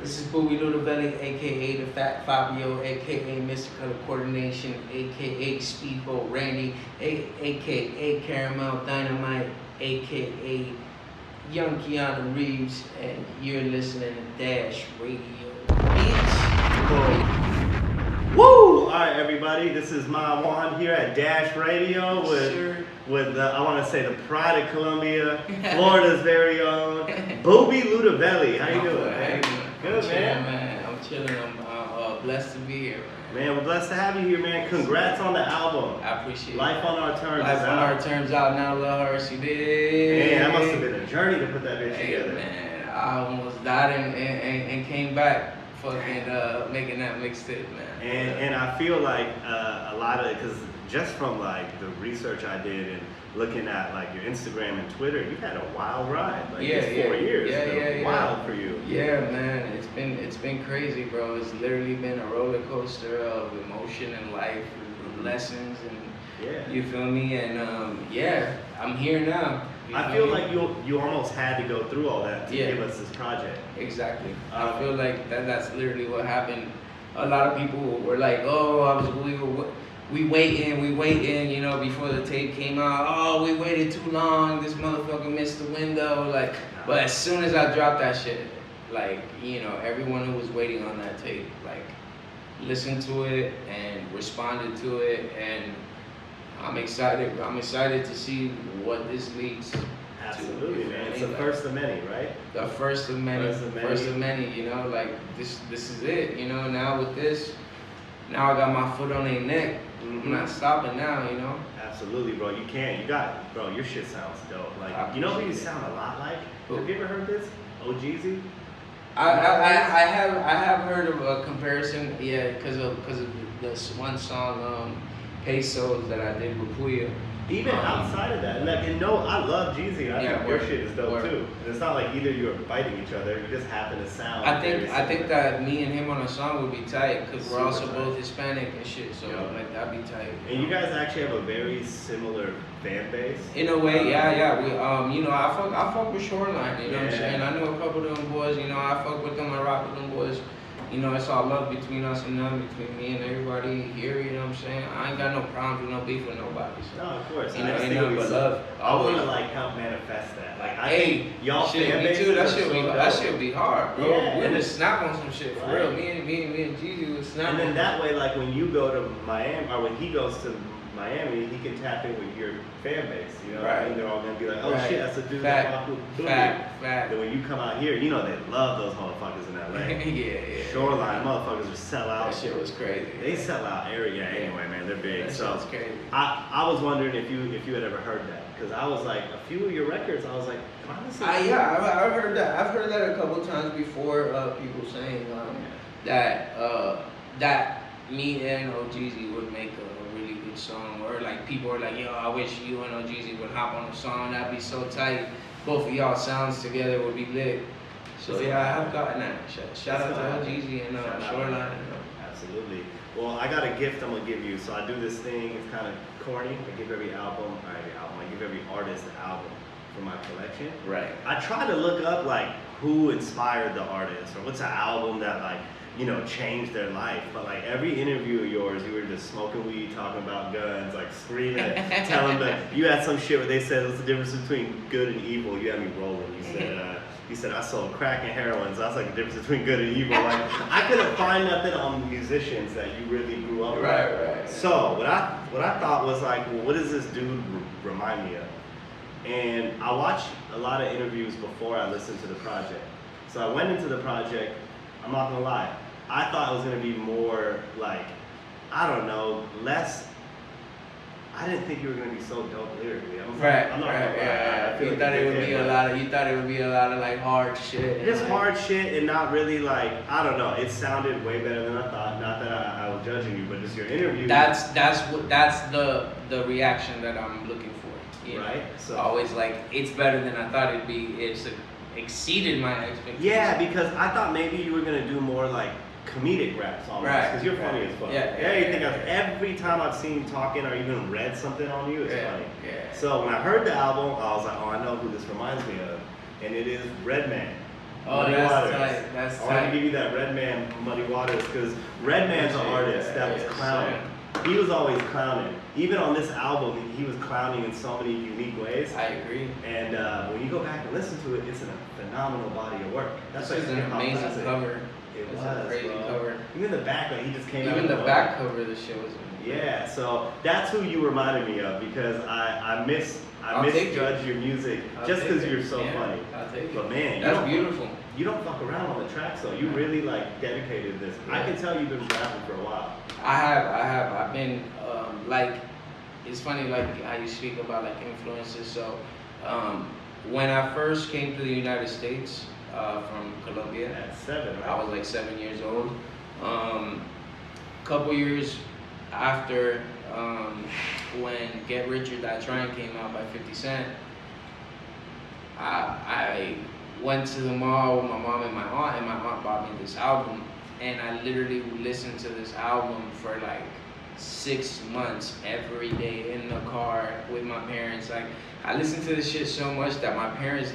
This is Boobie Lootaveli, aka the Fat Fabio, aka Mr. Color Coordination, aka Speedboat Randy, aka Caramel Dynamite, aka Young Keanu Reeves, and you're listening to Dash Radio. Bitch. Woo! Alright everybody, this is Ma Juan here at Dash Radio with I want to say the pride of Columbia, Florida's very own, Boobie Lootaveli. How you doing, man? Good, man. I'm chilling. I'm blessed to be here, man. We're blessed to have you here, man. Congrats on the album. I appreciate it. Life on Our Terms. Life on Our Terms out now, L.o.o.t. You did. Man, that must have been a journey to put that bitch together. Man, I almost died and came back. Fucking making that mixtape, man. And I feel like a lot of it, because just from like the research I did and looking at like your Instagram and Twitter, you've had a wild ride. Like 4 years. It's been wild for you. Yeah, man. It's been crazy, bro. It's literally been a roller coaster of emotion and life, and lessons, and you feel me? And I'm here now. I feel like you almost had to go through all that to give us this project. Exactly. I feel like that's literally what happened. A lot of people were like, "Oh, we waiting," you know, before the tape came out. "Oh, we waited too long. This motherfucker missed the window." Like, but as soon as I dropped that shit, like, you know, everyone who was waiting on that tape, like, listened to it and responded to it, and I'm excited. I'm excited to see what this leads to. Absolutely, man. It's the first of many, right? The first of many. First of many. You know, like this is it. You know, now with this, now I got my foot on their neck. I'm not stopping now. You know. Absolutely, bro. You can't. Bro. Your shit sounds dope. Like, you know who you sound a lot like? Have you ever heard this? O.Jeezy? I have heard of a comparison. Yeah, because of this one song. Pesos that I did with Puya. Even outside of that, I love Jeezy. I think your shit is dope too. And it's not like either you are fighting each other. You just happen to sound. I think that me and him on a song would be tight because we're also both Hispanic and shit. So like that'd be tight. And you guys actually have a very similar fan base. In a way, yeah. We you know, I fuck with Shoreline. You know what I'm saying? I know a couple of them boys. You know, I fuck with them. I rock with them boys. You know, it's all love between us and them, between me and everybody here, you know what I'm saying? I ain't got no problems with no beef with nobody. So. No, of course. You know, ain't nothing but love. I want to like help manifest that. Like, I think y'all fan me too. That bases shit be hard, bro. Yeah. We just snap on some shit for real. Me and Jeezy was snapping. And then that way, like when you go to Miami, or when he goes to Miami, he can tap in with your fan base. You know what I mean? They're all gonna be like, "Oh shit, that's a dude that fuck with Boobie." Fact. Then when you come out here, you know they love those motherfuckers in LA. yeah. Shoreline motherfuckers are sell out. That shit was crazy. They sell out area anyway, man. They're big. That so shit was crazy. I was wondering if you had ever heard that, because I was like, a few of your records, I was like, am I listening? I've heard that. I've heard that a couple times before. People saying that me and O.Jeezy would make a really good song, or like people are like, "Yo, I wish you and O.Jeezy would hop on a song. That'd be so tight. Both of y'all sounds together would be lit." So I have gotten that. Shout out to O.Jeezy and Shoreline. Absolutely. Well, I got a gift I'm gonna give you. So I do this thing. It's kind of corny. I give every I give every artist an album for my collection. Right. I try to look up like who inspired the artist, or what's an album that like, you know, changed their life. But like every interview of yours, you were just smoking weed, talking about guns, like screaming, telling them that you had some shit where they said, "What's the difference between good and evil?" You had me rolling. You said I sold crack and heroin, so that's like the difference between good and evil. Like I couldn't find nothing on musicians that you really grew up with. Right. So what I thought was like, well, what does this dude remind me of? And I watched a lot of interviews before I listened to the project. So I went into the project. I'm not gonna lie. I thought it was gonna be more like, I don't know, less. I didn't think you were gonna be so dope lyrically. I'm not gonna lie. You thought it would be a lot of like hard shit. Just hard shit, and not really like, I don't know. It sounded way better than I thought. Not that I was judging you, but just your interview. That's the reaction that I'm looking for. You know? Right. So always like, it's better than I thought it'd be. It's exceeded my expectations. Yeah, because I thought maybe you were gonna do more like comedic raps almost, because you're funny as fuck. Every time I've seen you talking or even read something on you, it's funny. So when I heard the album, I was like, oh, I know who this reminds me of, and it is Redman. Oh, Muddy that's Waters. tight. That's I want to tight. give you that Redman Muddy Waters because Redman's an artist that was clowning. He was always clowning. Even on this album, he was clowning in so many unique ways. I agree. And when you go back and listen to it, it's a phenomenal body of work. That's just an amazing cover. It was a crazy cover. Even the back, like he just came out. Even the back cover of the shit was. Yeah, so that's who you reminded me of because I misjudge your music just because you're so funny. I'll take it. But man, that's beautiful. You don't fuck around on the tracks though. You really like dedicated this. Yeah. I can tell you've been rapping for a while. I have. I've been like, it's funny like how you speak about like influences. So when I first came to the United States from Colombia, at 7, right? I was like 7 years old. Couple years after when Get Rich or Die Trying came out by 50 Cent, I went to the mall with my mom and my aunt bought me this album, and I literally listened to this album for like 6 months every day in the car with my parents. Like I listened to this shit so much that my parents,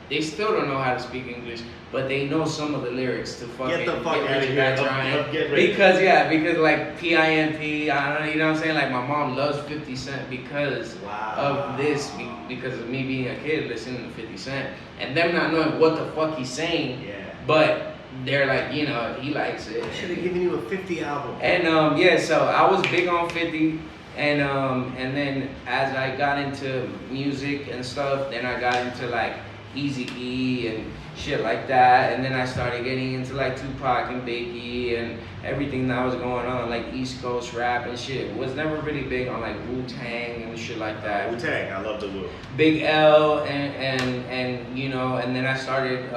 they still don't know how to speak English, but they know some of the lyrics to fucking Get the fuck out of here. Because like P.I.M.P. I don't know, you know what I'm saying? Like my mom loves 50 Cent because of this, because of me being a kid listening to 50 Cent and them not knowing what the fuck he's saying. Yeah. But they're like, you know, he likes it. I should have given you a 50 album. And yeah, so I was big on 50. And then as I got into music and stuff, then I got into like Eazy-E and shit like that, and then I started getting into like Tupac and Biggie and everything that was going on, like East Coast rap and shit. Was never really big on like Wu-Tang and shit like that. Wu-Tang, I love the Wu. Big L and you know, and then I started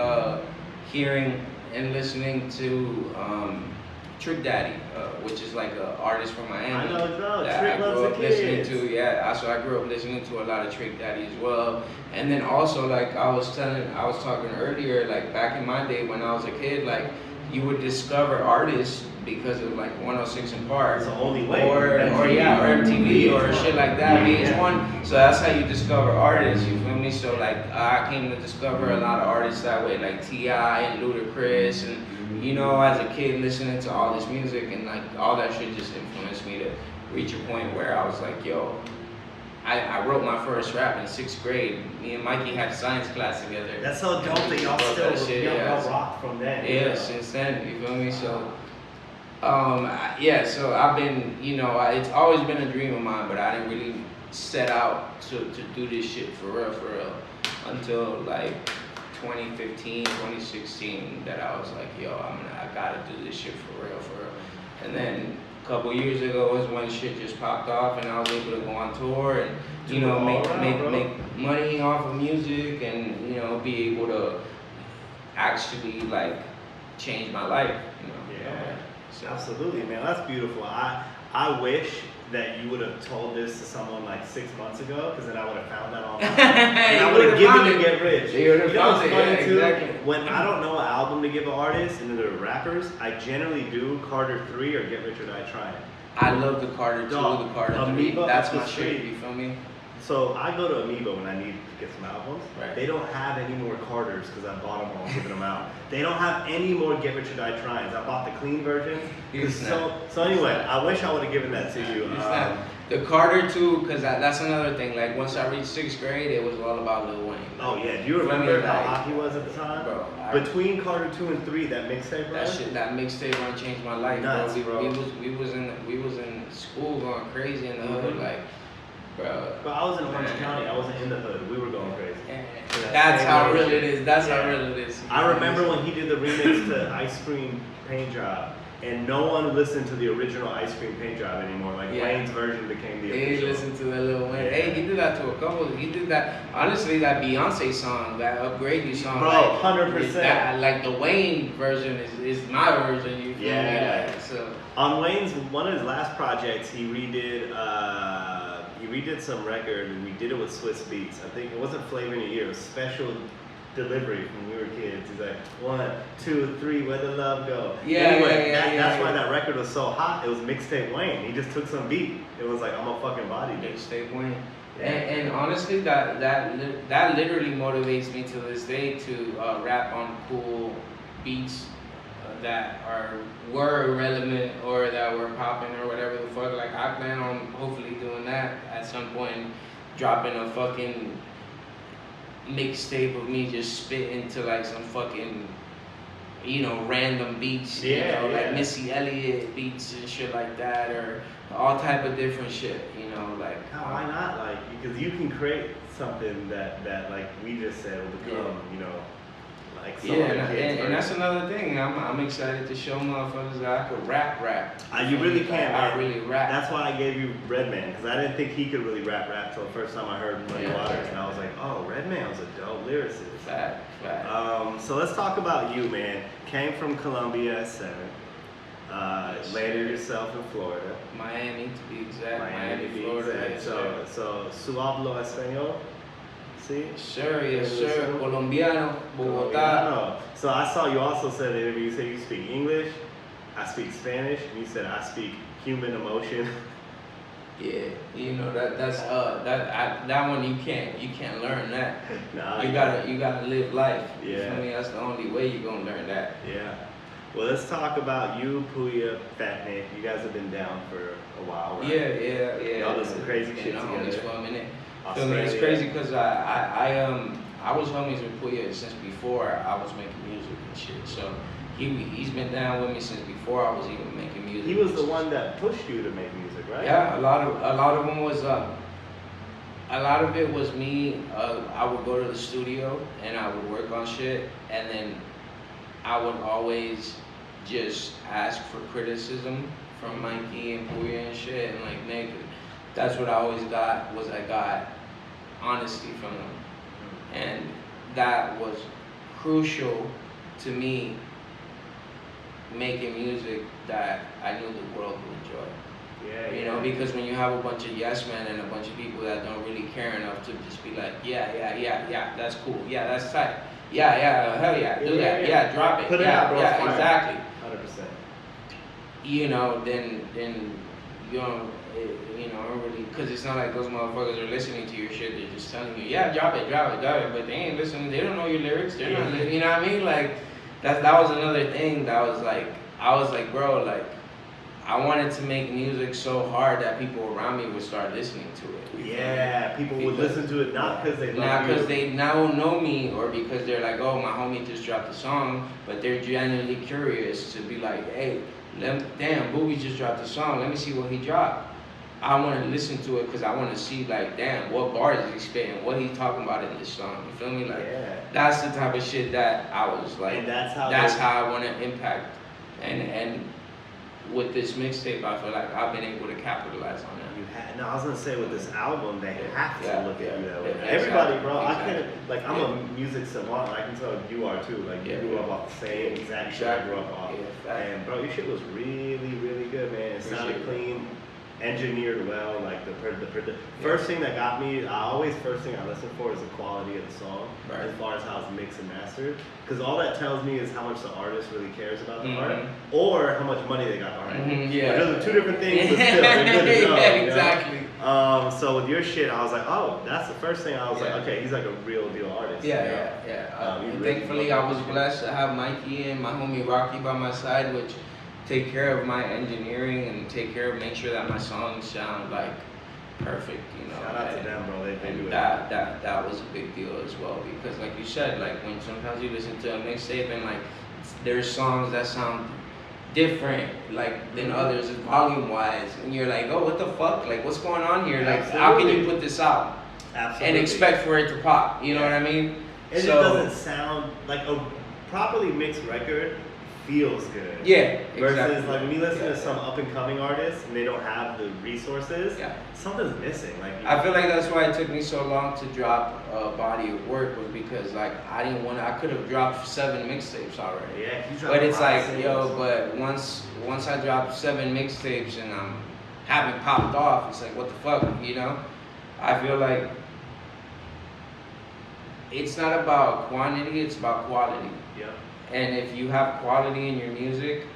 hearing and listening to Trick Daddy, which is like an artist from Miami. I know, that Trick I grew loves up the listening kids. to. Yeah, so I grew up listening to a lot of Trick Daddy as well. And then also, like I was talking earlier, like back in my day when I was a kid, like you would discover artists because of like 106 in Park. It's the only way. Or MTV or shit like that, VH1. So that's how you discover artists, you feel me? So like I came to discover a lot of artists that way, like T.I. and Ludacris, and you know, as a kid listening to all this music and like all that shit just influenced me to reach a point where I was like, yo, I wrote my first rap in 6th grade. Me and Mikey had science class together. That's so dope that y'all still y'all rock from then. Yeah, since then, you feel me? So yeah, so I've been, you know, it's always been a dream of mine, but I didn't really set out to do this shit for real, until like 2015, 2016, that I was like, yo, I gotta do this shit for real. And then a couple years ago was when shit just popped off, and I was able to go on tour and, you know, make money off of music, and, you know, be able to actually like change my life, you know. Yeah. So. Absolutely, man. That's beautiful. I wish that you would have told this to someone like 6 months ago, because then I would have found that online. And I would have given you Get Rich. You would have found what's it, funny yeah, too? exactly. When I don't know an album to give an artist and they're rappers, I generally do Carter 3 or Get Rich or Die Trying. I love the Carter 2, the Carter 3. That's my shit, you feel me? So I go to Amoeba when I need to get some albums. Right. They don't have any more Carters because I bought them all, giving them out. They don't have any more Get Rich or Die Tryings. I bought the clean version. So anyway, I wish I would have given that to you. The Carter 2, because that's another thing. Like once I reached 6th grade, it was all about Lil Wayne. Oh yeah, do you remember how hot he was at the time? Bro, between Carter 2 and 3, that mixtape, bro. That mixtape run changed my life, Nuts, bro. We was in school going crazy in the hood, like. Bro, I was in Orange County. I wasn't in the hood. We were going crazy. That's how real it is. That's how real it is. I remember when he did the remix to Ice Cream Paint Job, and no one listened to the original Ice Cream Paint Job anymore. Like Wayne's version became the official. He listened to the Lil Wayne. Hey, he did that to a couple. He did that. Honestly, that Beyonce song, that Upgrade You song, bro, like, 100%. Like the Wayne version is my version. You feel me? Like, so on Wayne's one of his last projects, he redid some record, and we did it with Swiss Beats. I think it wasn't Flavor in a Year. It was Special Delivery when we were kids. He's like 1, 2, 3, where the love go. That's why that record was so hot. It was Mixtape Wayne. He just took some beat. It was like, I'm a fucking body. Mixtape Wayne. And honestly, that literally motivates me to this day to rap on cool beats that were relevant or that were popping or whatever the fuck. Like I plan on hopefully doing that at some point, dropping a fucking mixtape of me just spitting to like some fucking random beats, like Missy Elliott beats and shit like that, or all type of different shit, like. Why not? Like, because you can create something that like we just said will become, like some other kids. And that's another thing. I'm excited to show motherfuckers that I could rap. You really can, man. I really rap. That's why I gave you Redman, because I didn't think he could really rap till the first time I heard Muddy Waters, and I was like, oh, Redman was a dope lyricist. Fact. So let's talk about you, man. Came from Colombia at 7. Landed yourself in Florida. Miami, to be exact. Miami, Florida. Exact. So, su hablo español? Sí? Sure, yes, sir. Colombiano, Bogotá. So I saw you also said in the interview, you said you speak English, I speak Spanish, and you said I speak human emotion. Yeah, that one you can't learn that. Nah, you gotta live life. Yeah. You feel me? That's the only way you're gonna learn that. Yeah. Well, let's talk about you, Puya, Fat Man. You guys have been down for a while, right? Yeah. Y'all did some crazy shit together. Homies for a minute. Feel me? It's crazy because I was homies with Puya since before I was making music and shit. So he's been down with me since before I was even making music. He was the one that pushed you to make music, right? Yeah, a lot of them was a lot of it was me. I would go to the studio and I would work on shit, and then I would always just ask for criticism from Mikey and Puya and shit, and like that's what I always got. I got honesty from them, and that was crucial to me making music that I knew the world would enjoy. Yeah, because when you have a bunch of yes men and a bunch of people that don't really care enough to just be like, yeah, that's cool, yeah, that's tight, yeah, hell yeah, do that, yeah, drop it, put it out, bro, exactly. 100%. Then you don't really, because it's not like those motherfuckers are listening to your shit. They're just telling you, yeah, drop it, but they ain't listening. They don't know your lyrics. They're not, you know what I mean? Like that was another thing that was like, I was like, bro, like I wanted to make music so hard that people around me would start listening to it. Yeah, people would listen to it not because they not because they now know me or because they're like, oh, my homie just dropped a song, but they're genuinely curious to be like, hey, damn, Boobie just dropped a song. Let me see what he dropped. I want to listen to it because I want to see, like, damn, what bars is he spitting? What he talking about in this song? You feel me? Like, that's the type of shit that I was like. And that's how I want to impact. And with this mixtape, I feel like I've been able to capitalize on that. I was gonna say with this album, they have to look at you that way. Exactly. Everybody, bro. Exactly. I couldn't, like, I'm a music savant. I can tell you are too. Like, you grew up off the same exact shit I grew up off. And bro, your shit was really, really good, man. It sounded clean, engineered well. Like the first thing that got me, first thing I listen for is the quality of the song, as far as how it's mixed and mastered. Because all that tells me is how much the artist really cares about the art, or how much money they got behind it. Those are two different things, but still, they're good to know. Exactly. So with your shit, I was like, oh, that's the first thing. I was like, okay, he's like a real deal artist. Thankfully, I was blessed to have Mikey and my homie Rocky by my side, which take care of my engineering and make sure that my songs sound like perfect, Shout out to them, bro. They do it. That was a big deal as well, because like you said, like when sometimes you listen to a mixtape and like there's songs that sound different like than others volume wise, and you're like, oh, what the fuck, like what's going on here? Like how can you put this out and expect for it to pop? You know what I mean? It just doesn't sound like a properly mixed record. Feels good. Yeah, Versus exactly. like when you listen to some up and coming artists and they don't have the resources, something's missing. Like I feel like that's why it took me so long to drop a body of work, was because like I could have dropped 7 mixtapes already. Yeah, you dropped but it's like singles. but once I dropped 7 mixtapes and I'm having popped off, it's like what the fuck, I feel like it's not about quantity, it's about quality. Yeah. And if you have quality in your music,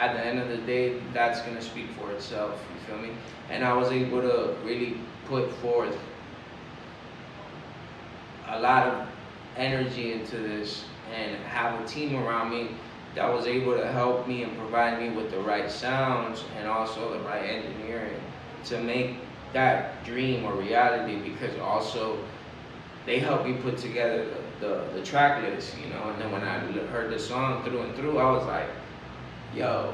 at the end of the day, that's gonna speak for itself. You feel me? And I was able to really put forth a lot of energy into this and have a team around me that was able to help me and provide me with the right sounds and also the right engineering to make that dream a reality, because also they helped me put together the track list, you know, and then when I heard the song through and through, I was like, yo,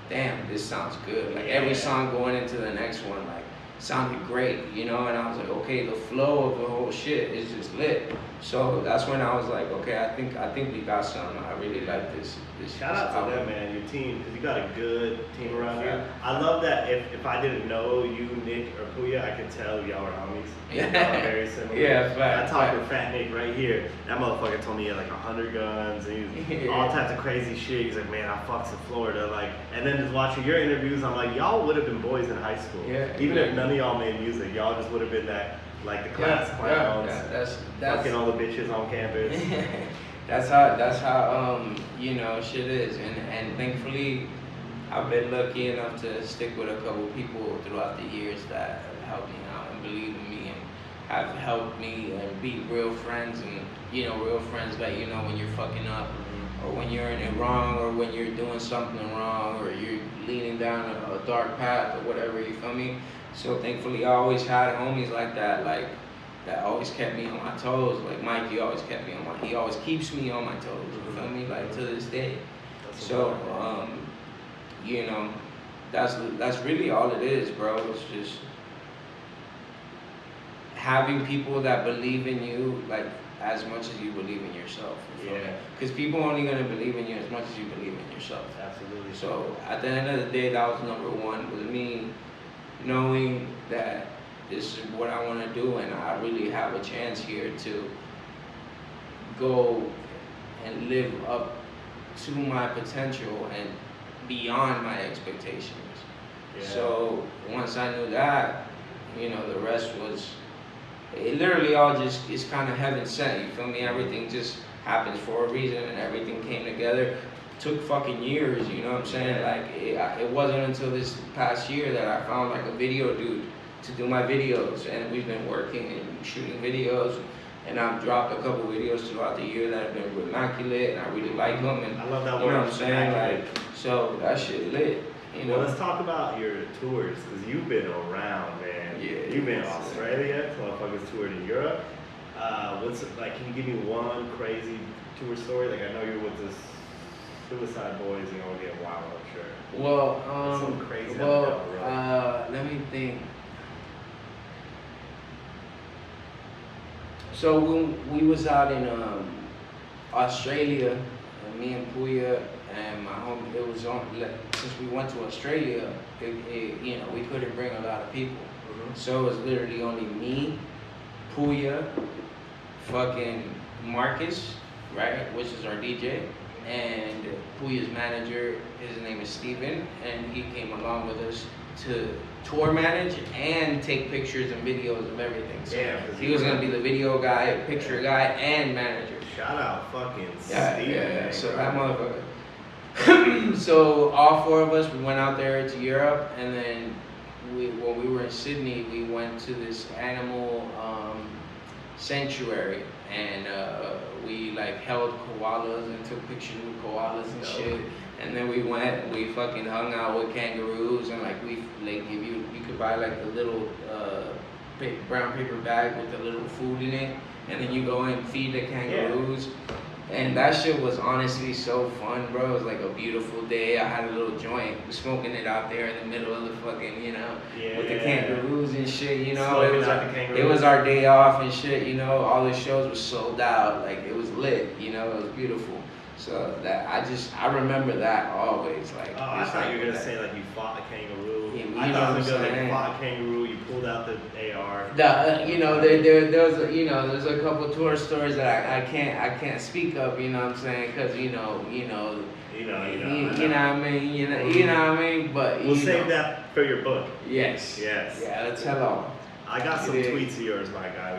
damn, this sounds good. Like every song going into the next one, like sounded great, you know, and I was like, okay, the flow of the whole shit is just lit. So that's when I was like, okay, I think we got something. I really like this. Shout out to them, man, your team, because you got a good team around you. I love that if I didn't know you, Nick, or Puya, I could tell y'all were homies. Y'all are very similar. Yeah, fact. I talked with Fat Nick right here. That motherfucker told me he had like 100 guns and he's all types of crazy shit. He's like, man, I fucks in Florida. Like, and then just watching your interviews, I'm like, y'all would have been boys in high school. Yeah, even if none of y'all made music, y'all just would have been that, like the class clowns, that's fucking all the bitches on campus. that's how you know, shit is, and thankfully I've been lucky enough to stick with a couple people throughout the years that have helped me out and believe in me and have helped me and be real friends, and you know, real friends that, you know, when you're fucking up or when you're in it wrong or when you're doing something wrong or you're leaning down a dark path or whatever, you feel me? So thankfully I always had homies like that, that always kept me on my toes. Like Mike, he always kept me on he always keeps me on my toes, you feel me? Like to this day. So, you know, that's really all it is, bro. It's just having people that believe in you, like as much as you believe in yourself. You feel me? Because people only gonna believe in you as much as you believe in yourself. Absolutely. So at the end of the day, that was number one, was me knowing that this is what I want to do, and I really have a chance here to go and live up to my potential and beyond my expectations. So once I knew that, you know, the rest was, it literally all just is kind of heaven sent, you feel me? Everything just happens for a reason, and everything came together. Took fucking years, you know what I'm saying? Like it wasn't until this past year that I found like a video dude to do my videos, and we've been working and shooting videos, and I've dropped a couple videos throughout the year that have been immaculate, and I really like them, and I love that word. You know what I'm saying? Like, so that shit lit. You know? Well, let's talk about your tours, because you've been around, man. Yeah. You've been in Australia, motherfuckers toured in Europe. What's it, like? Can you give me one crazy tour story? Like, I know you're with this Suicide Boys, you know, get wild, I'm sure. Well, some crazy down the road. let me think. So when we was out in Australia, me and Puya and my homie, it was on, since we went to Australia, you know, we couldn't bring a lot of people. So it was literally only me, Puya, fucking Marcus, right, which is our DJ, and Puya's manager, his name is Steven, and he came along with us to tour manage and take pictures and videos of everything. So he was gonna be the video guy, picture guy, and manager. Shout out fucking Steven. Yeah. So that motherfucker. So all four of us, we went out there to Europe, and then when we were in Sydney, we went to this animal sanctuary, and we like held koalas and took pictures with koalas and shit. And then we fucking hung out with kangaroos, and like you could buy like a little brown paper bag with a little food in it, and then you go and feed the kangaroos. And that shit was honestly so fun, bro. It was like a beautiful day. I had a little joint, smoking it out there in the middle of the fucking, you know, with the kangaroos and shit, you know. It was our day off and shit, you know. All the shows were sold out. Like, it was lit, you know. It was beautiful. So that I remember that always. Like, I thought you were gonna say like you fought a kangaroo. Yeah, I thought you were gonna like you fought a kangaroo. You pulled out the AR. You know, there's a couple tour stories that I can't speak of. You know what I'm saying? Because you know what I mean. But we'll save that for your book. Yes. Yeah, let's tell all. I got some tweets of yours, my guy.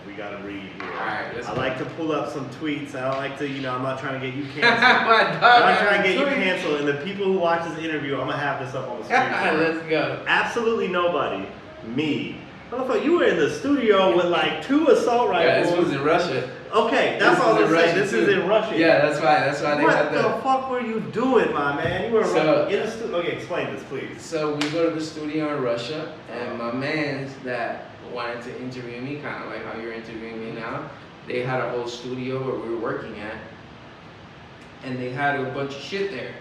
We gotta read here. Alright, let's I like to pull up some tweets. I don't like to, I'm not trying to get you canceled. I'm not trying to get you canceled. And the people who watch this interview, I'm gonna have this up on the screen. Let's go. Absolutely nobody, me, Motherfucker, you were in the studio with like 2 assault rifles. Yeah, this was in Russia. Okay, that's all I'm saying. This is in Russia. Yeah, that's why they what had the fuck were you doing, my man? You were in the studio. Okay, explain this, please. So we go to the studio in Russia, and my mans that wanted to interview me, kind of like how you're interviewing me now, they had a whole studio where we were working at, and they had a bunch of shit there.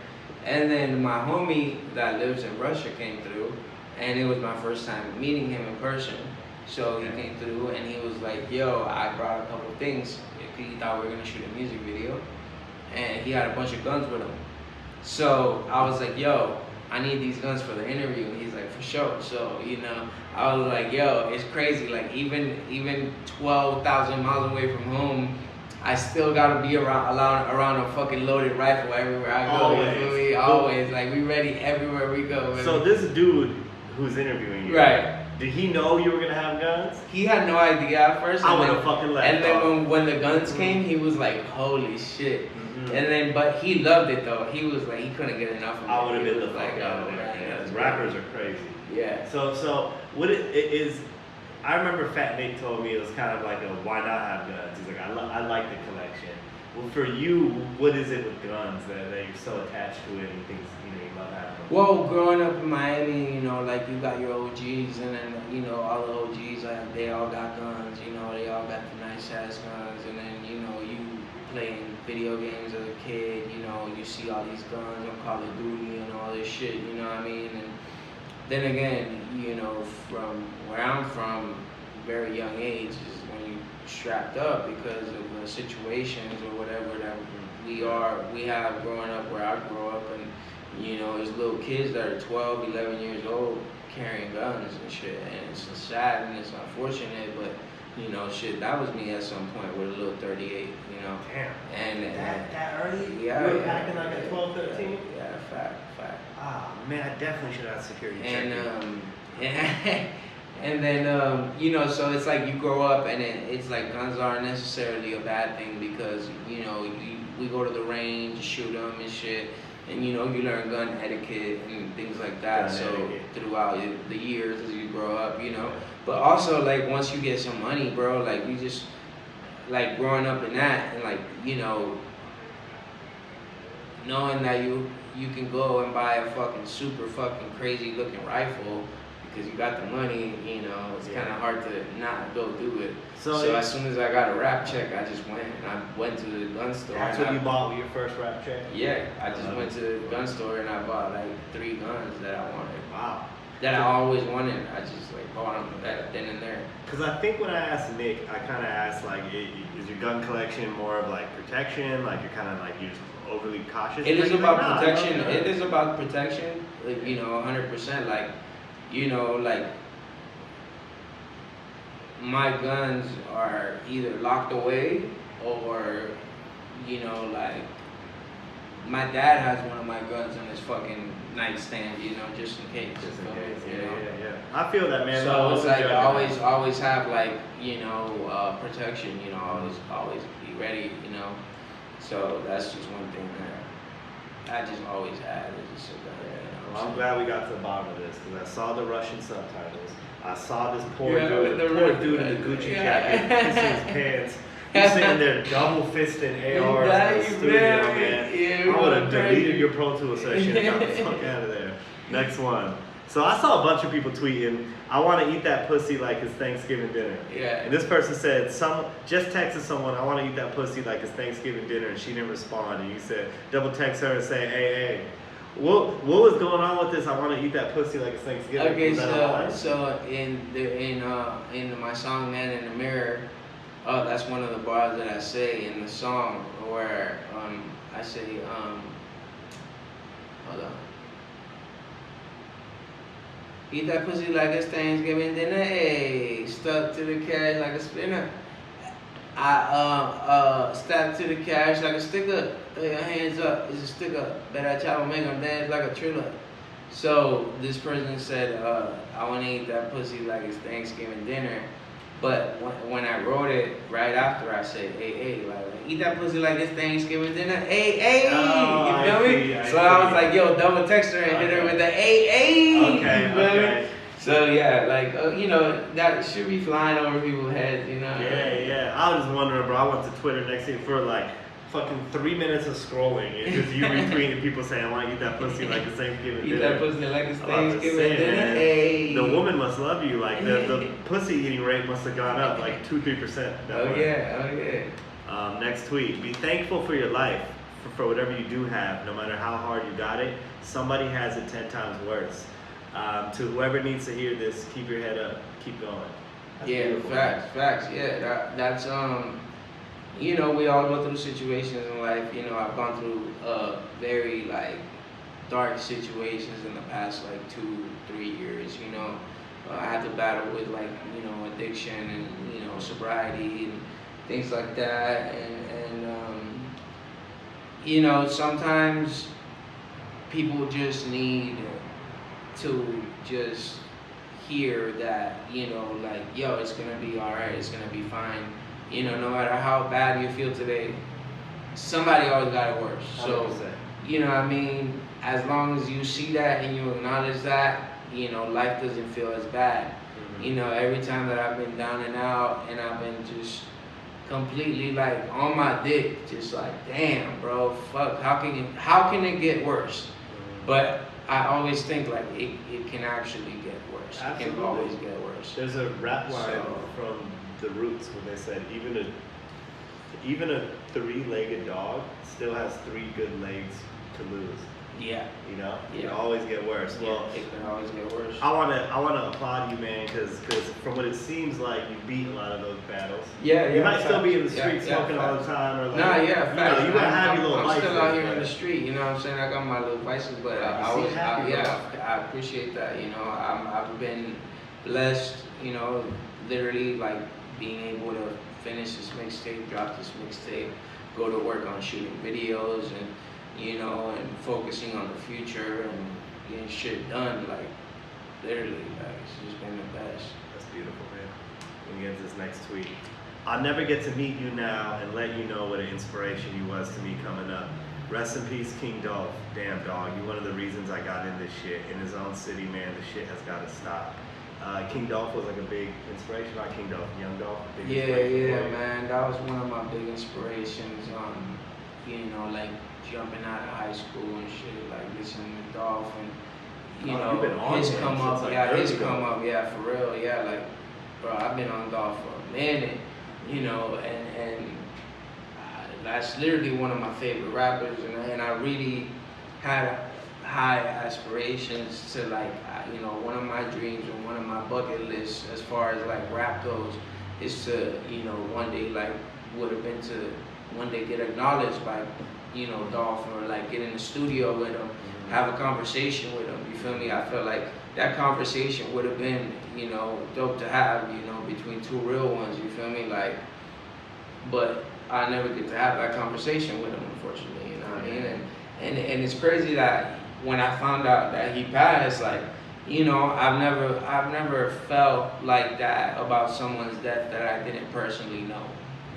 And then my homie that lives in Russia came through, and it was my first time meeting him in person. So he came through and he was like, yo, I brought a couple things. He thought we were gonna shoot a music video. And he had a bunch of guns with him. So I was like, yo, I need these guns for the interview. And he's like, for sure. So, you know, I was like, yo, it's crazy. Like even 12,000 miles away from home, I still gotta be around a fucking loaded rifle everywhere I go. Always. Always. Like, we ready everywhere we go. Baby. So this dude who's interviewing you, right? Did he know you were gonna have guns? He had no idea at first. I would have fucking left. And then when the guns came, he was like, holy shit. And then, but he loved it though. He was like, he couldn't get enough of it. I would have been the like, fuck out of there. Yeah, rappers are crazy. Yeah. So what it is, I remember Fat Nick told me it was kind of like a why not have guns. He's like, I like the collection. Well, for you, what is it with guns that you're so attached to it and you think you love having them? Well, growing up in Miami, you know, like you got your OGs, and then you know all the OGs, they all got guns. You know, they all got the nice ass guns, and then you know you playing video games as a kid. You know, you see all these guns on Call of Duty and all this shit. You know what I mean? And then again, you know, from where I'm from, very young age is when you strapped up because of the situations or whatever that we have growing up where I grew up, and you know, there's little kids that are 12, 11 years old carrying guns and shit, and it's sad and it's unfortunate, but you know, shit, that was me at some point with a little 38, you know. Damn. And that early? Yeah. You were packing like at 12, 13? Yeah, fact. Ah, man, I definitely should have security check. And then, you know, so it's like you grow up and it's like guns aren't necessarily a bad thing because, you know, we go to the range, shoot them and shit, and, you know, you learn gun etiquette and things like that. Throughout the years as you grow up, you know. But also, like, once you get some money, bro, like, you just, like, growing up in that and, like, you know, knowing that you can go and buy a fucking super fucking crazy looking rifle because you got the money, you know, it's kind of hard to not go do it. So as soon as I got a rap check, I just went and I went to the gun store. That's what you bought with your first rap check? Yeah, I just went to the gun store and I bought like 3 guns that I wanted. Wow. That I always wanted. I just like bought them then and there. Because I think when I asked Nick, I kind of asked like, is your gun collection more of like protection? Like you're kind of like, you're just overly cautious? It is about protection. It is about protection, like, you know, 100%. Like, you know, like my guns are either locked away or, you know, like my dad has one of my guns on his fucking nightstand, you know, just in case. Yeah. I feel that, man. So it's like I always have like, you know, protection, you know, always be ready, you know. So that's just one thing that I just always had. It's just well, I'm glad we got to the bottom of this because I saw the Russian subtitles. I saw this poor dude in the Gucci jacket, pissing his pants. He's sitting there double fisting ARs in the studio, man. I would have deleted your Pro Tools session and got the fuck out of there. Next one. So I saw a bunch of people tweeting, I want to eat that pussy like it's Thanksgiving dinner. Yeah. And this person said, just texted someone, I want to eat that pussy like it's Thanksgiving dinner, and she didn't respond. And you said, double text her and say, hey. What was going on with this? I want to eat that pussy like it's Thanksgiving. Okay, so in my song "Man in the Mirror," that's one of the bars that I say in the song where I say hold on. Eat that pussy like it's Thanksgiving dinner, hey, stuck to the cash like a spinner. I step to the cash like a sticker. Throw your hands up, it's a sticker. Better chop make them dance like a thriller. So this person said, I want to eat that pussy like it's Thanksgiving dinner. But when I wrote it right after, I said, hey, like eat that pussy like it's Thanksgiving dinner. Hey, oh, you feel me? So I was like, yo, double text her and hit her with the hey. Okay. So yeah, like you know, that should be flying over people's heads, you know. Yeah. I was just wondering, bro. I went to Twitter next thing for like fucking 3 minutes of scrolling. It's just you retweeting people saying, "I want to eat that pussy like a Thanksgiving dinner." Eat that pussy like it's I'm about to Thanksgiving say, dinner. man, Hey. the woman must love you. Like the pussy eating rate must have gone up like 2-3%. Oh yeah. Next tweet. Be thankful for your life, for whatever you do have, no matter how hard you got it. Somebody has it 10 times worse. To whoever needs to hear this, keep your head up, keep going. That's yeah, beautiful. facts. Yeah, that's you know, we all go through situations in life. You know, I've gone through very like dark situations in the past like 2-3 years. You know, I had to battle with like, you know, addiction and, you know, sobriety and things like that. And you know, sometimes people just need to just hear that, you know, like, yo, it's gonna be alright, it's gonna be fine. You know, no matter how bad you feel today, somebody always got it worse. So, 100%. you know what I mean? As long as you see that and you acknowledge that, you know, life doesn't feel as bad. Mm-hmm. You know, every time that I've been down and out and I've been just completely like on my dick, just like, damn, bro, fuck, how can it get worse? Mm-hmm. But I always think like it can actually get worse. Absolutely. It can always get worse. There's a rap line So- from The Roots where they said even a 3-legged dog still has 3 good legs to lose. Yeah. You know, it Yeah. always get worse. Yeah, Well, it can always get worse. I wanna applaud you, man, because from what it seems like, you beat a lot of those battles. Yeah, You might still be in the facts. street Yeah, smoking all the facts. time, or like, Nah, yeah, you facts. know, you gotta have your little I'm vices. still out here in but- the street, you know what I'm saying? I got my little vices, but You I seem always, happy, I appreciate that, you know. I've been blessed, you know, literally like being able to finish this mixtape, drop this mixtape, go to work on shooting videos and, you know, and focusing on the future and getting shit done, like, literally, like, it's just been the best. That's beautiful, man. Let me get to this next tweet. I'll never get to meet you now and let you know what an inspiration you was to me coming up. Rest in peace, King Dolph. Damn, dog, you one of the reasons I got in this shit. In his own city, man, the shit has got to stop. King Dolph was like a big inspiration, not King Dolph, Young Dolph. Big inspiration for you. Man, that was one of my big inspirations. You know, like jumping out of high school and shit, like listening to Dolph and, you Oh, you've been know, on his him come since, up, like, yeah, his early come on. up, yeah, for real, yeah, like, bro, I've been on Dolph for a minute, you know, and that's literally one of my favorite rappers, and I really had high aspirations to like, you know, one of my dreams and one of my bucket lists as far as like rap goes is to, you know, one day like would have been to one day get acknowledged by, you know, Dolph, or like get in the studio with him, have a conversation with him, you feel me? I felt like that conversation would have been, you know, dope to have, you know, between two real ones, you feel me? Like, but I never get to have that conversation with him, unfortunately, you know what I mean? And it's crazy that when I found out that he passed, like, you know, I've never felt like that about someone's death that I didn't personally know.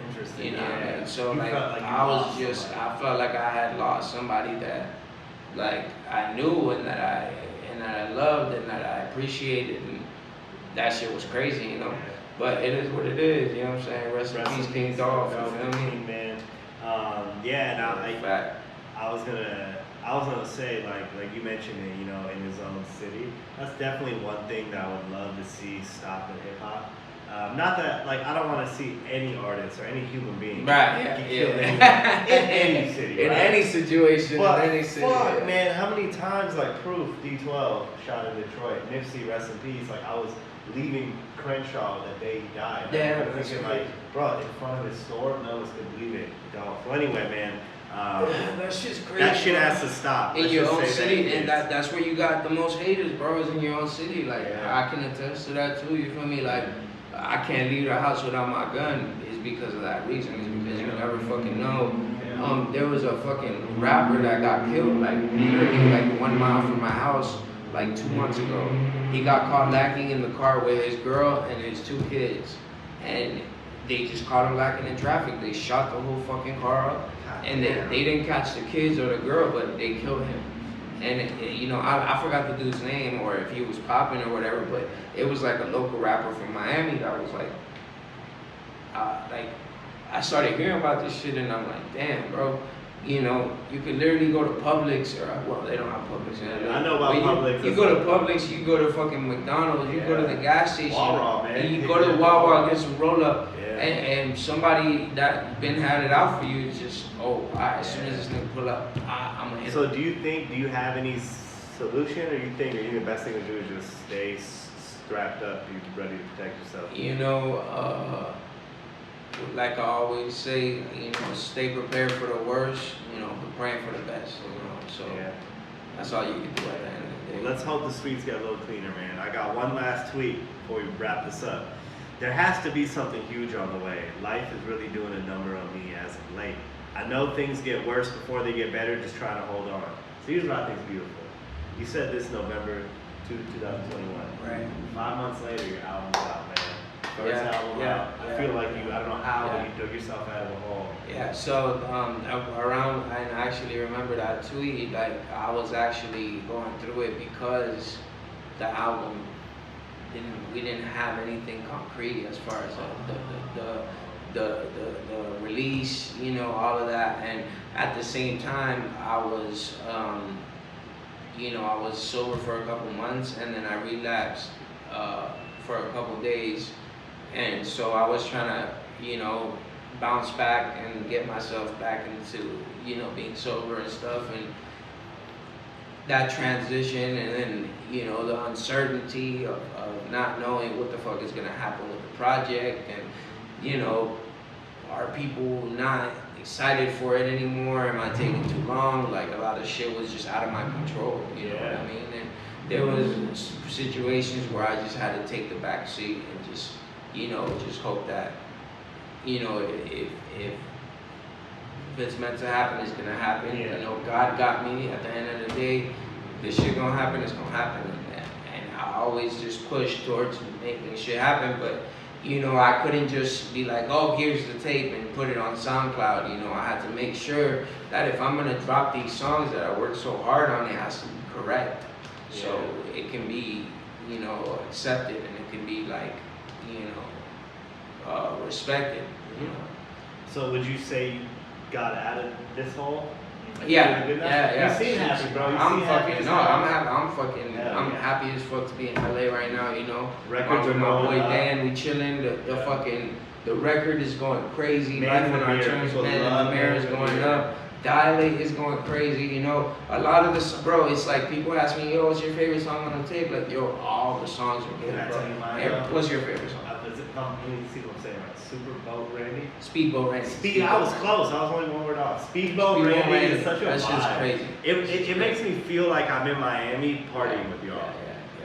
Interesting. You know what I mean? So You like, felt like you I was lost just, somebody. I felt like I had lost somebody that, like, I knew and that I loved and that I appreciated, and that shit was crazy, you know. But it is what it is, you know what I'm saying? Rest in peace, King Dolph, you feel me? King, man. Yeah, now Fact. I was gonna say, like you mentioned it, you know, in his own city. That's definitely one thing that I would love to see stop in hip hop. Not that, like, I don't want to see any artist or any human being Right, get yeah. killed in any city, In right? any situation, But in any city. fuck, yeah. man, how many times, like, Proof, D12, shot in Detroit, Nipsey, rest in peace, like, I was leaving Crenshaw the day he died. Yeah, I'm that's thinking, right. like, bro, in front of his store, no one could believe it. Dolph. Well, anyway, man, That shit's crazy. that shit bro. has to stop. In Let's your just own say city, and that. that's where you got the most haters, bro, is in your own city. Like, Yeah. I can attest to that too, you feel me? Like, I can't leave the house without my gun, is because of that reason, is because you never fucking know. There was a fucking rapper that got killed, like, literally, like, 1 mile from my house, like, 2 months ago. He got caught lacking in the car with his girl and his 2 kids, and they just caught him lacking in traffic. They shot the whole fucking car up, and they didn't catch the kids or the girl, but they killed him. And you know, I forgot the dude's name or if he was popping or whatever, but it was like a local rapper from Miami that was like I started hearing about this shit and I'm like, damn, bro. You know, you could literally go to Publix or well, they don't have Publix. I know about Publix. You go to Publix, you go to fucking McDonald's, you go to the gas station, Wawa, man. and you go to Wawa get some roll up, and somebody that been had it out for you is just as soon as this thing pull up, I'm gonna hit. So do you have any solution, or you think the best thing to do is just stay strapped up, be ready to protect yourself? You know, like I always say, you know, stay prepared for the worst, you know, but praying for the best, you know. So that's all you can do at the end of the day. Let's hope the streets get a little cleaner, man. I got one last tweet before we wrap this up. There has to be something huge on the way. Life is really doing a number on me as of late. I know things get worse before they get better, just trying to hold on. So here's what I think is beautiful. You said this November 2021. Right. 5 months later, your album's out, man. First album out. I feel like I don't know how, but you dug yourself out of a hole. Yeah, so around, I actually remember that tweet, like I was actually going through it because the album, we didn't have anything concrete as far as the release, you know, all of that. And at the same time, I was, you know, I was sober for a couple months and then I relapsed for a couple days. And so I was trying to, you know, bounce back and get myself back into, you know, being sober and stuff. And that transition and then, you know, the uncertainty of not knowing what the fuck is going to happen with the project. And, you know, are people not excited for it anymore? Am I taking too long? Like a lot of shit was just out of my control, you know what I mean? And there was situations where I just had to take the back seat and just, you know, just hope that, you know, if it's meant to happen, it's gonna happen. You know, God got me. At the end of the day, this shit gonna happen, it's gonna happen. And I always just push towards making shit happen, but, you know, I couldn't just be like, oh, here's the tape and put it on SoundCloud. You know, I had to make sure that if I'm gonna drop these songs that I worked so hard on, it has to be correct. So it can be, you know, accepted and it can be like, you know, respected, you know. So would you say you got out of this hole? Yeah. You seem happy, bro. I'm happy. I'm happy as fuck to be in LA right now, you know. Records with are my boy going up. Dan, we chilling. The record is going crazy. Life on our terms, man. The mirror is going up. Dilate is going crazy, you know. A lot of this, bro, it's like people ask me, yo, what's your favorite song on the tape? Like, yo, all the songs are good, bro. What's your favorite song? Let me see what I'm saying, right? Super Boat Randy? Speedboat Randy. I was close. I was only one word off. Speedboat Randy is such a vibe. That's just crazy. It makes me feel like I'm in Miami partying with y'all.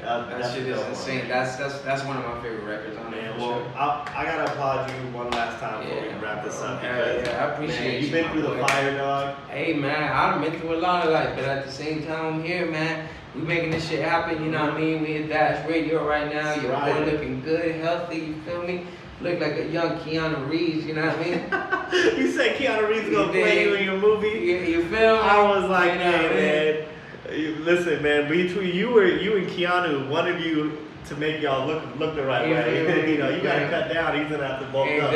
That shit is insane. That's one of my favorite records on there. Well, I gotta applaud you one last time before we wrap this up. Because, I appreciate you. You've been through the fire, dog. Hey, man, I've been through a lot of life, but at the same time, I'm here, man. We making this shit happen, you know what I mean? We at Dash Radio right now. Your boy looking good, healthy, you feel me? Look like a young Keanu Reeves, you know what I mean? You said Keanu Reeves gonna play you in your movie? You feel me? I was like, hey, man. Listen, man, between you and Keanu, one of you to make y'all look the right way. You know, you gotta cut down. He's gonna have to bulk up.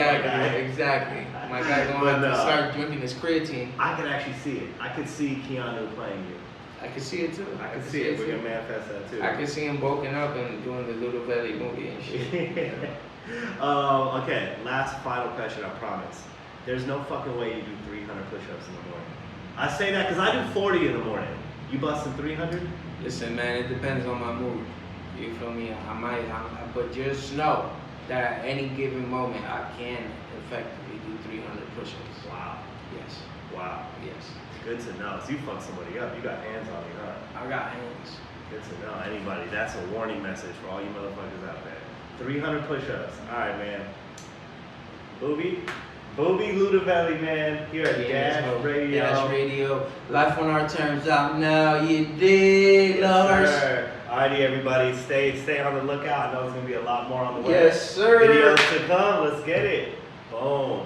Exactly. My guy gonna have to start drinking his creatine. I can actually see it. I could see Keanu playing you. I can see it too. I can see it. We're gonna manifest that too. I can see him bulking up and doing the Lootaveli movie and shit. Okay, last final question, I promise. There's no fucking way you do 300 push-ups in the morning. I say that because I do 40 in the morning. You busting 300? Listen, man, it depends on my mood. You feel me? But just know that at any given moment, I can effectively do 300 push-ups. Wow. Yes. Wow. Yes. Good to know. So you fuck somebody up. You got hands on you, huh? I got hands. Good to know. Anybody, that's a warning message for all you motherfuckers out there. 300 push-ups. All right, man. Boobie Lootaveli, man. Here at Dash Radio. Dash Radio. Life on our terms out now. You dig, lovers? Yes, sir. Alrighty, everybody. Stay on the lookout. I know it's gonna be a lot more on the way. Yes, sir. Videos to come. Let's get it. Boom.